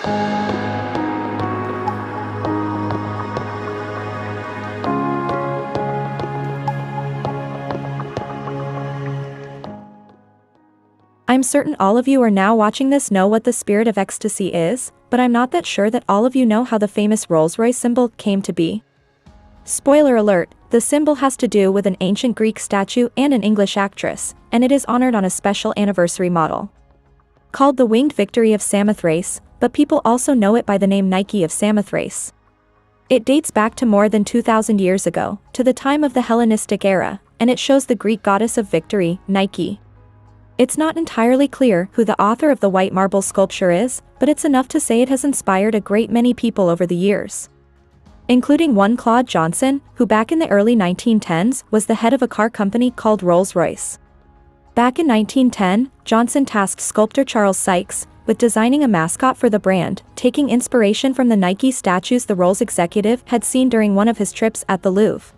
I'm certain all of you are now watching this know what the Spirit of Ecstasy is, but I'm not that sure that all of you know how the famous Rolls-Royce symbol came to be. Spoiler alert, the symbol has to do with an ancient Greek statue and an English actress, and it is honored on a special anniversary model. Called the Winged Victory of Samothrace, but people also know it by the name Nike of Samothrace. It dates back to more than 2,000 years ago, to the time of the Hellenistic era, and it shows the Greek goddess of victory, Nike. It's not entirely clear who the author of the white marble sculpture is, but it's enough to say it has inspired a great many people over the years, including one Claude Johnson, who back in the early 1910s was the head of a car company called Rolls-Royce. Back in 1910, Johnson tasked sculptor Charles Sykes with designing a mascot for the brand, taking inspiration from the Nike statues the Rolls executive had seen during one of his trips at the Louvre.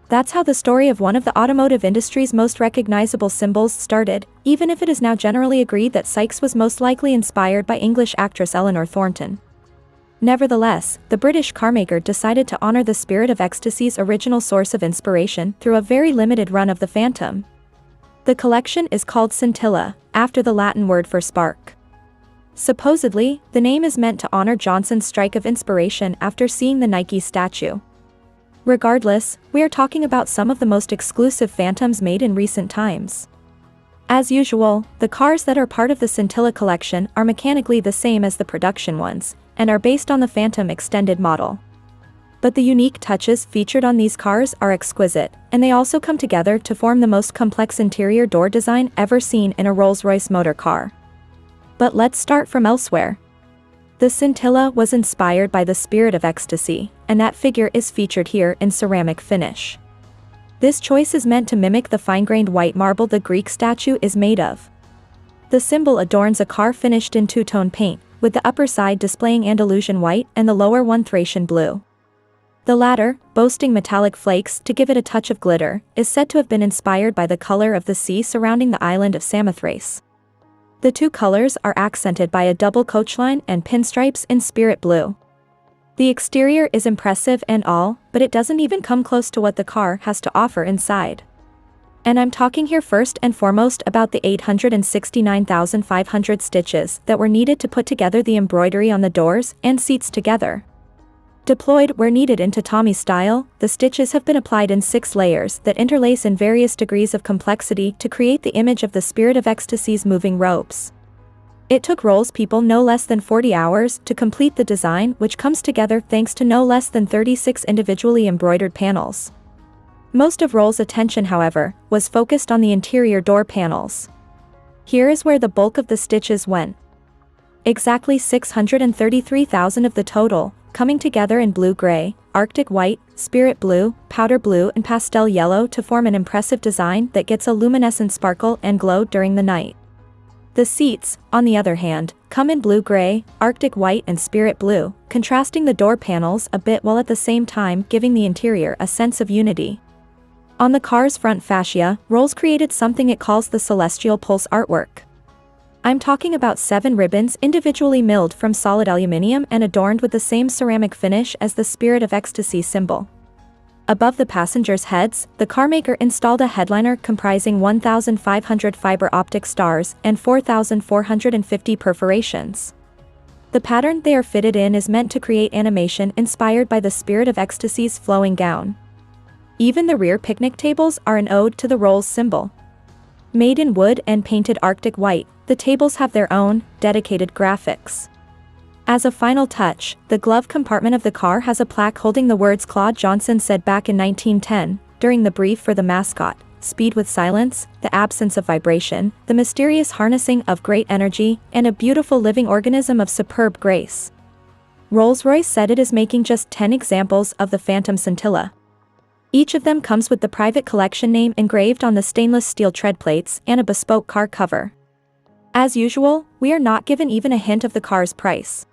That's how the story of one of the automotive industry's most recognizable symbols started, even if it is now generally agreed that Sykes was most likely inspired by English actress Eleanor Thornton. Nevertheless, the British carmaker decided to honor the Spirit of Ecstasy's original source of inspiration through a very limited run of the Phantom. The collection is called Scintilla, after the Latin word for spark. Supposedly, the name is meant to honor Johnson's strike of inspiration after seeing the Nike statue. Regardless, we are talking about some of the most exclusive Phantoms made in recent times. As usual, the cars that are part of the Scintilla collection are mechanically the same as the production ones, and are based on the Phantom extended model. But the unique touches featured on these cars are exquisite, and they also come together to form the most complex interior door design ever seen in a Rolls-Royce motor car. But let's start from elsewhere. The Scintilla was inspired by the Spirit of Ecstasy, and that figure is featured here in ceramic finish. This choice is meant to mimic the fine-grained white marble the Greek statue is made of. The symbol adorns a car finished in two-tone paint, with the upper side displaying Andalusian white and the lower one Thracian blue. The latter, boasting metallic flakes to give it a touch of glitter, is said to have been inspired by the color of the sea surrounding the island of Samothrace. The two colors are accented by a double coachline and pinstripes in spirit blue. The exterior is impressive and all, but it doesn't even come close to what the car has to offer inside. And I'm talking here first and foremost about the 869,500 stitches that were needed to put together the embroidery on the doors and seats together. Deployed where needed in tatami style, the stitches have been applied in 6 layers that interlace in various degrees of complexity to create the image of the Spirit of Ecstasy's moving robes. It took Rolls people no less than 40 hours to complete the design, which comes together thanks to no less than 36 individually embroidered panels. Most of Rolls' attention, however, was focused on the interior door panels. Here is where the bulk of the stitches went. Exactly 633,000 of the total, coming together in blue-gray, arctic white, spirit blue, powder blue and pastel yellow to form an impressive design that gets a luminescent sparkle and glow during the night. The seats, on the other hand, come in blue-gray, arctic white and spirit blue, contrasting the door panels a bit while at the same time giving the interior a sense of unity. On the car's front fascia, Rolls created something it calls the Celestial Pulse artwork. I'm talking about 7 ribbons individually milled from solid aluminum and adorned with the same ceramic finish as the Spirit of Ecstasy symbol. Above the passengers' heads, the carmaker installed a headliner comprising 1,500 fiber optic stars and 4,450 perforations. The pattern they are fitted in is meant to create animation inspired by the Spirit of Ecstasy's flowing gown. Even the rear picnic tables are an ode to the Rolls symbol. Made in wood and painted arctic white, the tables have their own, dedicated graphics. As a final touch, the glove compartment of the car has a plaque holding the words Claude Johnson said back in 1910, during the brief for the mascot: speed with silence, the absence of vibration, the mysterious harnessing of great energy, and a beautiful living organism of superb grace. Rolls-Royce said it is making just 10 examples of the Phantom Scintilla. Each of them comes with the Private Collection name engraved on the stainless steel tread plates and a bespoke car cover. As usual, we are not given even a hint of the car's price.